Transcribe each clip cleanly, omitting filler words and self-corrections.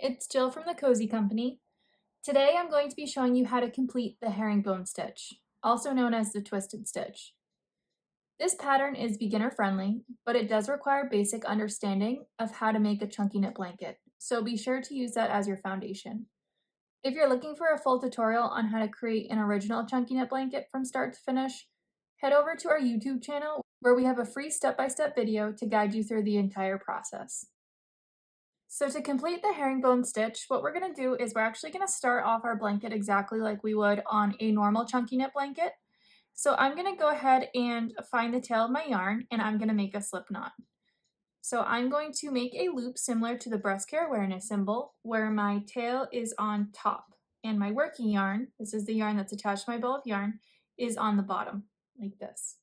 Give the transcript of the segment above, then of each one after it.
it's Jill from the Cozy Company. Today I'm going to be showing you how to complete the herringbone stitch, also known as the twisted stitch. This pattern is beginner friendly, but it does require basic understanding of how to make a chunky knit blanket, so be sure to use that as your foundation. If you're looking for a full tutorial on how to create an original chunky knit blanket from start to finish, head over to our YouTube channel where we have a free step-by-step video to guide you through the entire process. So to complete the herringbone stitch, what we're going to do is we're actually going to start off our blanket exactly like we would on a normal chunky knit blanket. So I'm going to go ahead and find the tail of my yarn and I'm going to make a slip knot. So I'm going to make a loop similar to the breast care awareness symbol where my tail is on top and my working yarn, this is the yarn that's attached to my ball of yarn, is on the bottom like this.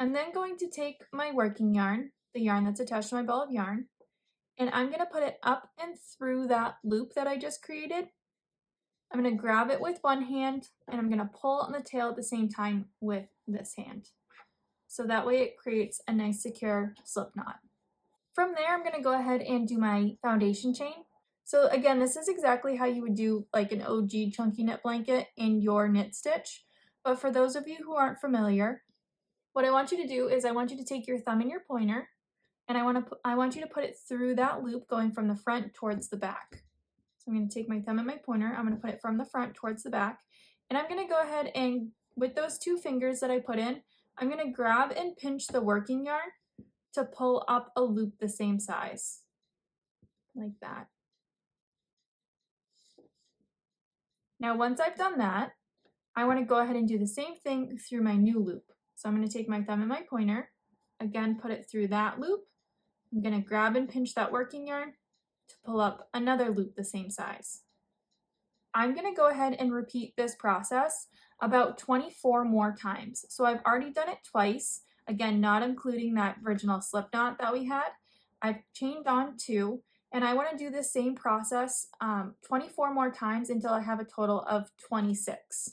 I'm then going to take my working yarn, the yarn that's attached to my ball of yarn, and I'm going to put it up and through that loop that I just created. I'm going to grab it with one hand and I'm going to pull on the tail at the same time with this hand. So that way it creates a nice secure slip knot. From there, I'm going to go ahead and do my foundation chain. So again, this is exactly how you would do like an OG chunky knit blanket in your knit stitch. But for those of you who aren't familiar, what I want you to do is I want you to take your thumb and your pointer and I want you to put it through that loop going from the front towards the back. So I'm going to take my thumb and my pointer, I'm going to put it from the front towards the back, and I'm going to go ahead and with those two fingers that I put in, I'm going to grab and pinch the working yarn to pull up a loop the same size, like that. Now once I've done that, I want to go ahead and do the same thing through my new loop. So I'm going to take my thumb and my pointer, again put it through that loop, I'm going to grab and pinch that working yarn to pull up another loop the same size. I'm going to go ahead and repeat this process about 24 more times. So I've already done it twice, again not including that original slip knot that we had. I've chained on 2 and I want to do the same process 24 more times until I have a total of 26.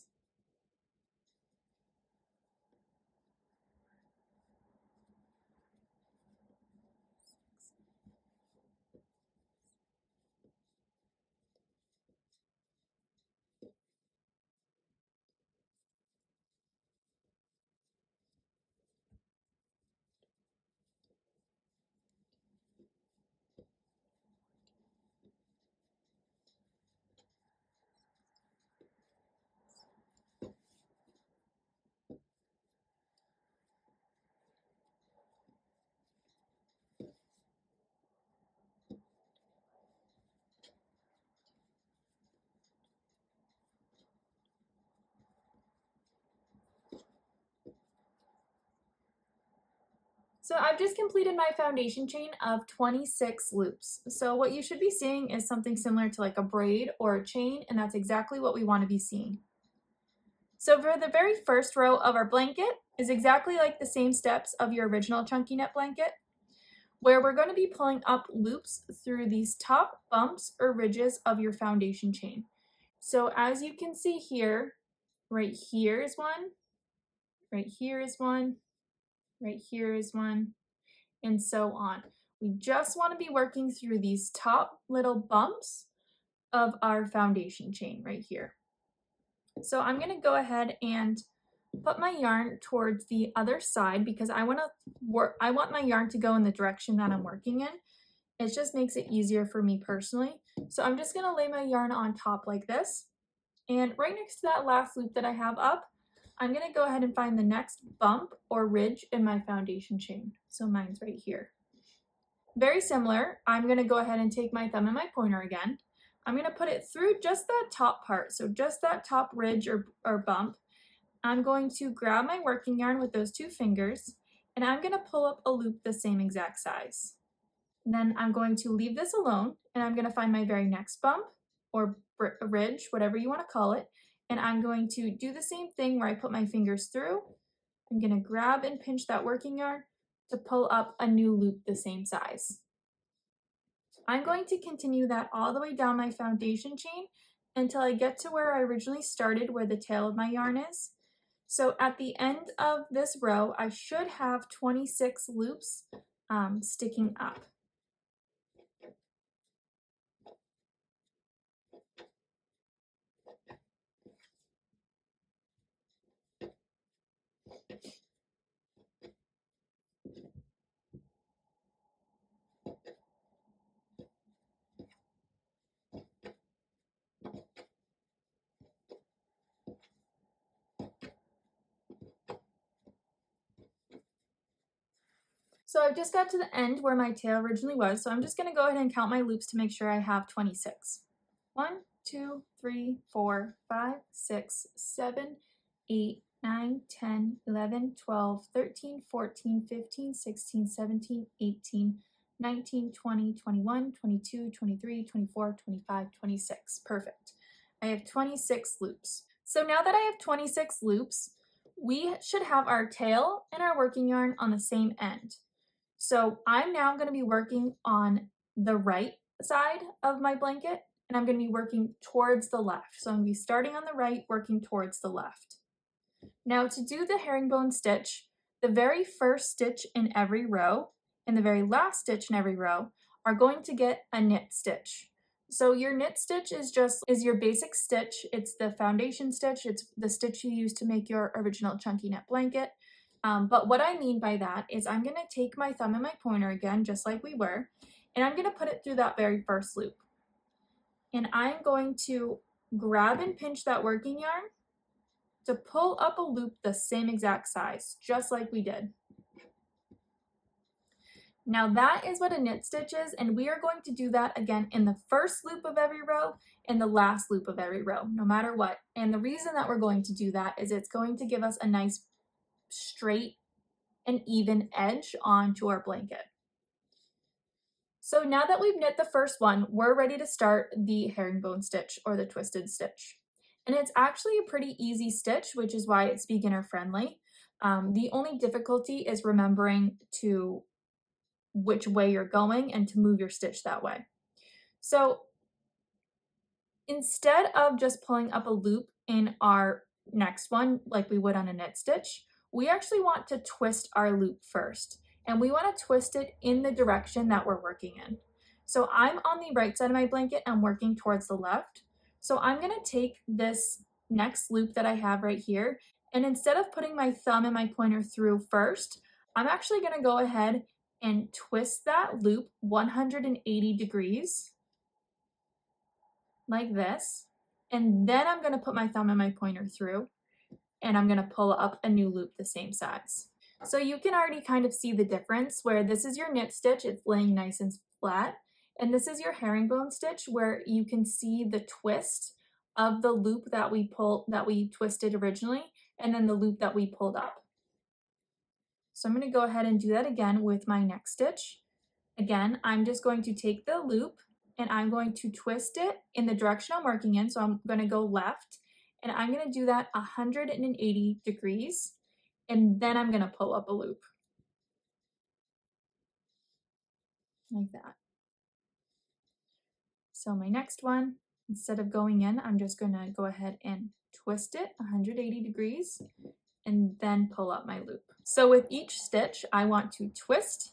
So I've just completed my foundation chain of 26 loops. So what you should be seeing is something similar to like a braid or a chain, and that's exactly what we want to be seeing. So for the very first row of our blanket is exactly like the same steps of your original chunky knit blanket, where we're going to be pulling up loops through these top bumps or ridges of your foundation chain. So as you can see here, right here is one, right here is one, right here is one, and so on. We just want to be working through these top little bumps of our foundation chain right here. So I'm going to go ahead and put my yarn towards the other side because I want my yarn to go in the direction that I'm working in. It just makes it easier for me personally. So I'm just going to lay my yarn on top like this. And right next to that last loop that I have up, I'm going to go ahead and find the next bump or ridge in my foundation chain. So mine's right here. Very similar, I'm going to go ahead and take my thumb and my pointer again. I'm going to put it through just that top part, so just that top ridge or bump. I'm going to grab my working yarn with those two fingers, and I'm going to pull up a loop the same exact size. And then I'm going to leave this alone, and I'm going to find my very next bump or ridge, whatever you want to call it, and I'm going to do the same thing where I put my fingers through. I'm going to grab and pinch that working yarn to pull up a new loop the same size. I'm going to continue that all the way down my foundation chain until I get to where I originally started, where the tail of my yarn is. So at the end of this row, I should have 26 loops sticking up. So I've just got to the end where my tail originally was, so I'm just going to go ahead and count my loops to make sure I have 26. 1, 2, 3, 4, 5, 6, 7, 8, 9, 10, 11, 12, 13, 14, 15, 16, 17, 18, 19, 20, 21, 22, 23, 24, 25, 26. Perfect. I have 26 loops. So now that I have 26 loops, we should have our tail and our working yarn on the same end. So I'm now going to be working on the right side of my blanket, and I'm going to be working towards the left. So I'm going to be starting on the right, working towards the left. Now to do the herringbone stitch, the very first stitch in every row and the very last stitch in every row are going to get a knit stitch. So your knit stitch is your basic stitch. It's the foundation stitch. It's the stitch you use to make your original chunky knit blanket. But what I mean by that is I'm going to take my thumb and my pointer again, just like we were, and I'm going to put it through that very first loop. And I'm going to grab and pinch that working yarn to pull up a loop the same exact size, just like we did. Now that is what a knit stitch is, and we are going to do that again in the first loop of every row and the last loop of every row, no matter what. And the reason that we're going to do that is it's going to give us a nice straight and even edge onto our blanket. So now that we've knit the first one, we're ready to start the herringbone stitch or the twisted stitch. And it's actually a pretty easy stitch, which is why it's beginner friendly. The only difficulty is remembering to which way you're going and to move your stitch that way. So instead of just pulling up a loop in our next one like we would on a knit stitch, we actually want to twist our loop first, and we want to twist it in the direction that we're working in. So I'm on the right side of my blanket, I'm working towards the left. So I'm going to take this next loop that I have right here, and instead of putting my thumb and my pointer through first, I'm actually going to go ahead and twist that loop 180 degrees like this, and then I'm going to put my thumb and my pointer through, and I'm going to pull up a new loop the same size. So you can already kind of see the difference where this is your knit stitch, it's laying nice and flat, and this is your herringbone stitch where you can see the twist of the loop that we twisted originally, and then the loop that we pulled up. So I'm going to go ahead and do that again with my next stitch. Again, I'm just going to take the loop and I'm going to twist it in the direction I'm working in. So I'm going to go left, and I'm going to do that 180 degrees, and then I'm going to pull up a loop like that. So my next one, instead of going in, I'm just going to go ahead and twist it 180 degrees and then pull up my loop. So with each stitch, I want to twist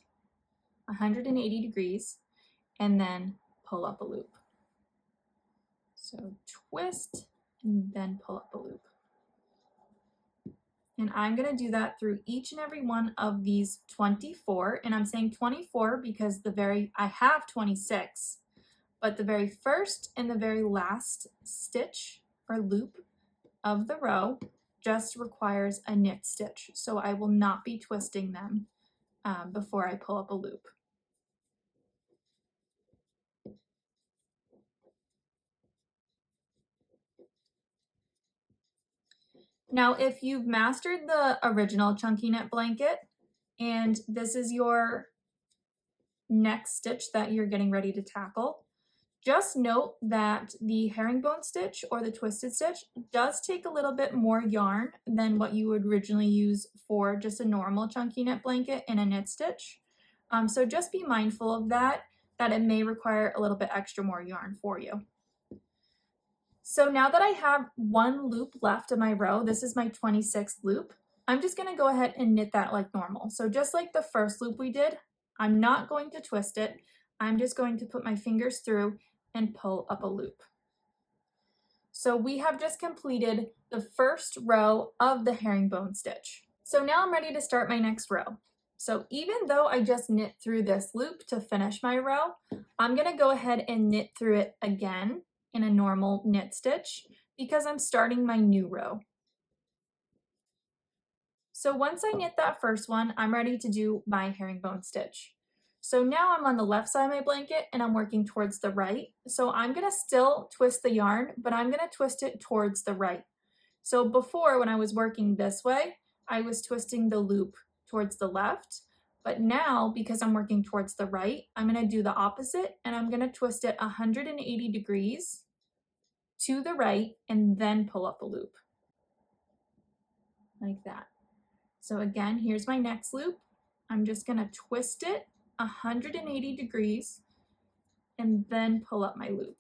180 degrees and then pull up a loop. So twist and then pull up a loop. And I'm going to do that through each and every one of these 24. And I'm saying 24 because I have 26, but the very first and the very last stitch or loop of the row just requires a knit stitch. So I will not be twisting them before I pull up a loop. Now, if you've mastered the original chunky knit blanket and this is your next stitch that you're getting ready to tackle, just note that the herringbone stitch or the twisted stitch does take a little bit more yarn than what you would originally use for just a normal chunky knit blanket in a knit stitch. So just be mindful of that it may require a little bit extra more yarn for you. So now that I have one loop left of my row, this is my 26th loop, I'm just going to go ahead and knit that like normal. So just like the first loop we did, I'm not going to twist it. I'm just going to put my fingers through and pull up a loop. So we have just completed the first row of the herringbone stitch. So now I'm ready to start my next row. So even though I just knit through this loop to finish my row, I'm gonna go ahead and knit through it again in a normal knit stitch because I'm starting my new row. So once I knit that first one, I'm ready to do my herringbone stitch. So now I'm on the left side of my blanket and I'm working towards the right. So I'm gonna still twist the yarn, but I'm gonna twist it towards the right. So before, when I was working this way, I was twisting the loop towards the left, but now because I'm working towards the right, I'm gonna do the opposite and I'm gonna twist it 180 degrees to the right and then pull up a loop like that. So again, here's my next loop. I'm just gonna twist it 180 degrees and then pull up my loop.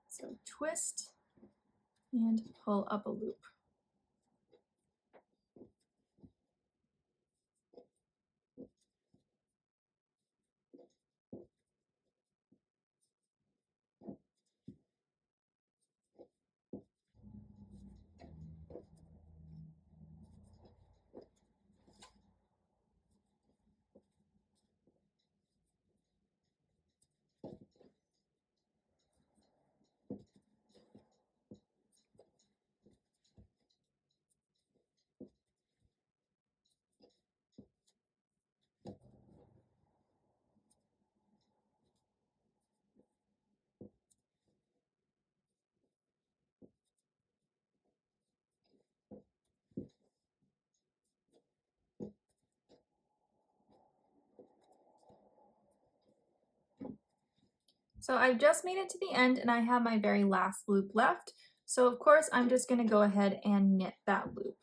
So twist and pull up a loop. So I've just made it to the end and I have my very last loop left. So of course I'm just gonna go ahead and knit that loop.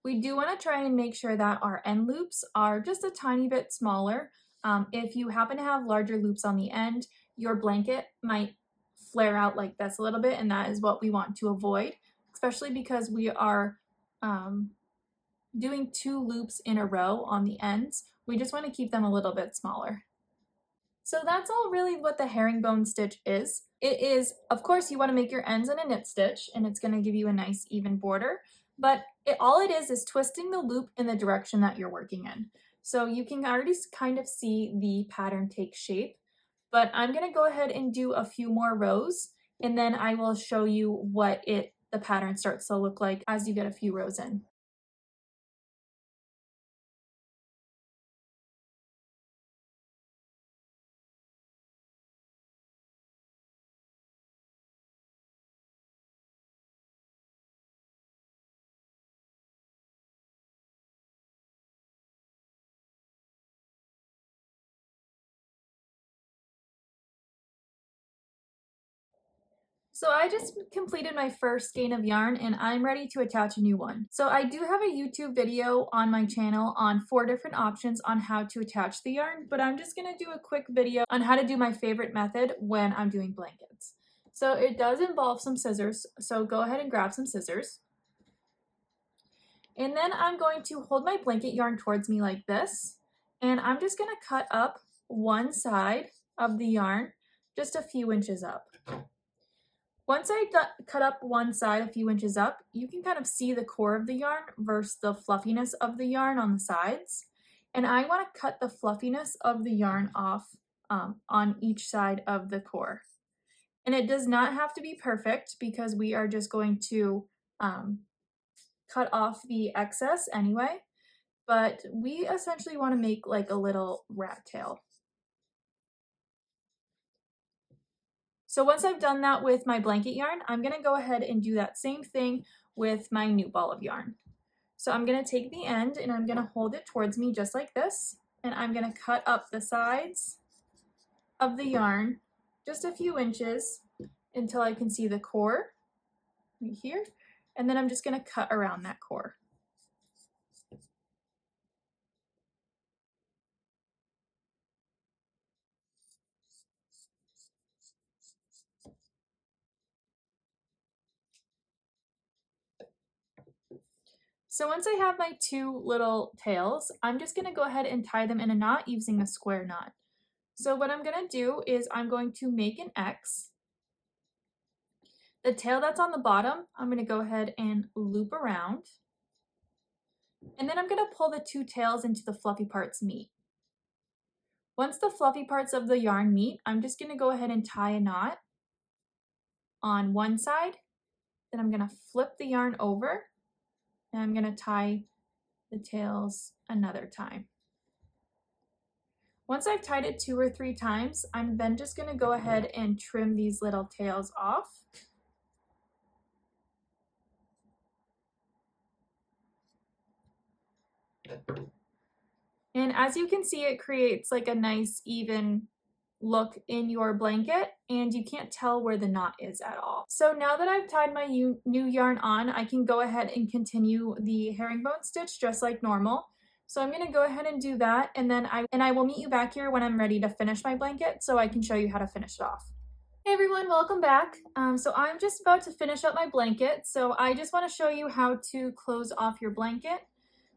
We do wanna try and make sure that our end loops are just a tiny bit smaller. If you happen to have larger loops on the end, your blanket might flare out like this a little bit and that is what we want to avoid, especially because we are doing 2 loops in a row on the ends. We just wanna keep them a little bit smaller. So that's all really what the herringbone stitch is. It is, of course, you want to make your ends in a knit stitch and it's going to give you a nice even border, but all it is twisting the loop in the direction that you're working in. So you can already kind of see the pattern take shape, but I'm going to go ahead and do a few more rows and then I will show you what the pattern starts to look like as you get a few rows in. So I just completed my first skein of yarn and I'm ready to attach a new one. So I do have a YouTube video on my channel on 4 different options on how to attach the yarn, but I'm just gonna do a quick video on how to do my favorite method when I'm doing blankets. So it does involve some scissors, so go ahead and grab some scissors. And then I'm going to hold my blanket yarn towards me like this, and I'm just gonna cut up one side of the yarn just a few inches up. Once I cut up one side a few inches up, you can kind of see the core of the yarn versus the fluffiness of the yarn on the sides. And I want to cut the fluffiness of the yarn off on each side of the core. And it does not have to be perfect because we are just going to cut off the excess anyway. But we essentially want to make like a little rat tail. So once I've done that with my blanket yarn, I'm gonna go ahead and do that same thing with my new ball of yarn. So I'm gonna take the end and I'm gonna hold it towards me just like this, and I'm gonna cut up the sides of the yarn just a few inches until I can see the core right here, and then I'm just gonna cut around that core. So once I have my 2 little tails, I'm just gonna go ahead and tie them in a knot using a square knot. So what I'm gonna do is I'm going to make an X. The tail that's on the bottom, I'm going to go ahead and loop around. And then I'm going to pull the two tails into the fluffy parts meet. Once the fluffy parts of the yarn meet, I'm just going to go ahead and tie a knot on one side. Then I'm going to flip the yarn over and I'm going to tie the tails another time. Once I've tied it 2 or 3 times, I'm then just going to go ahead and trim these little tails off. And as you can see, it creates like a nice even look in your blanket, and you can't tell where the knot is at all. So now that I've tied my new yarn on, I can go ahead and continue the herringbone stitch just like normal. So I'm going to go ahead and do that, and then I will meet you back here when I'm ready to finish my blanket so I can show you how to finish it off. Hey everyone, welcome back. So I'm just about to finish up my blanket, so I just want to show you how to close off your blanket,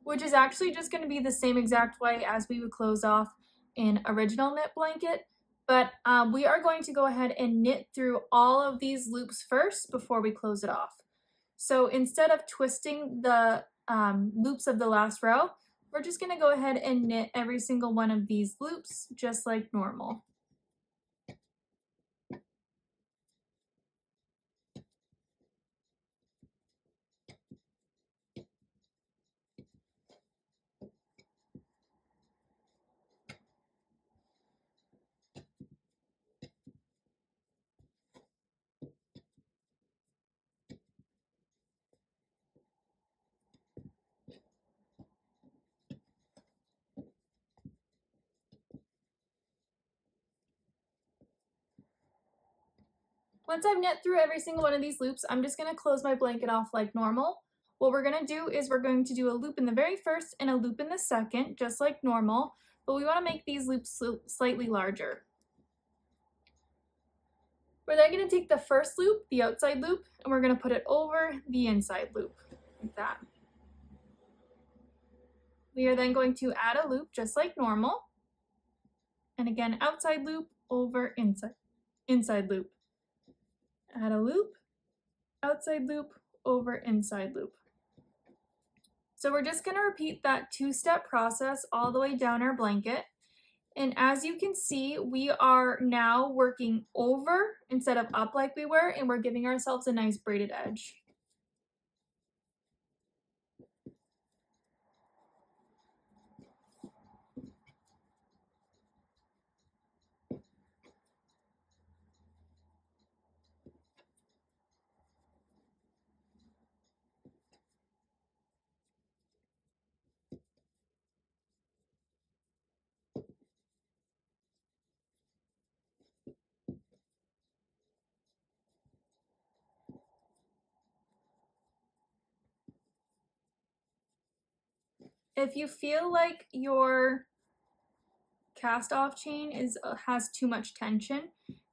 which is actually just going to be the same exact way as we would close off an original knit blanket, but we are going to go ahead and knit through all of these loops first before we close it off. So instead of twisting the loops of the last row, we're just going to go ahead and knit every single one of these loops just like normal. Once I've knit through every single one of these loops, I'm just going to close my blanket off like normal. What we're going to do is we're going to do a loop in the very first and a loop in the second, just like normal, but we want to make these loops slightly larger. We're then going to take the first loop, the outside loop, and we're going to put it over the inside loop, like that. We are then going to add a loop just like normal, and again, outside loop over inside loop. Add a loop, outside loop, over inside loop. So we're just going to repeat that 2-step process all the way down our blanket. And as you can see, we are now working over instead of up like we were, and we're giving ourselves a nice braided edge. If you feel like your cast off chain has too much tension,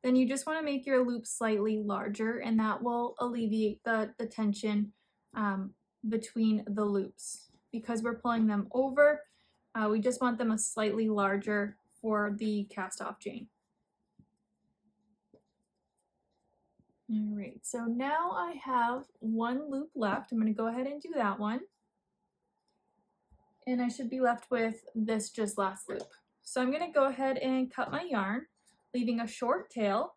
then you just want to make your loop slightly larger, and that will alleviate the tension between the loops. Because we're pulling them over, we just want them a slightly larger for the cast off chain. All right, so now I have one loop left. I'm going to go ahead and do that one. And I should be left with this just last loop. So I'm going to go ahead and cut my yarn, leaving a short tail.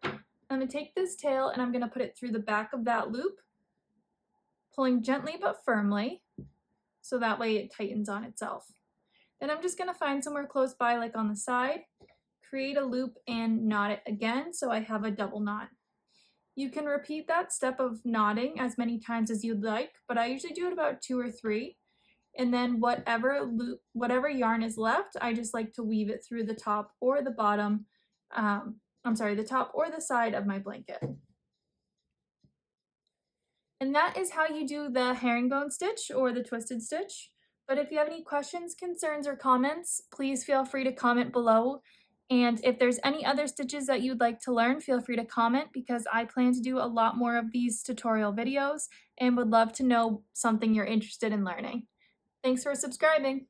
I'm going to take this tail and I'm going to put it through the back of that loop, pulling gently but firmly, so that way it tightens on itself. Then I'm just going to find somewhere close by, like on the side, create a loop and knot it again so I have a double knot. You can repeat that step of knotting as many times as you'd like, but I usually do it about 2 or 3. And then whatever yarn is left, I just like to weave it through the top or the bottom, the top or the side of my blanket. And that is how you do the herringbone stitch or the twisted stitch. But if you have any questions, concerns, or comments, please feel free to comment below. And if there's any other stitches that you'd like to learn, feel free to comment, because I plan to do a lot more of these tutorial videos and would love to know something you're interested in learning. Thanks for subscribing.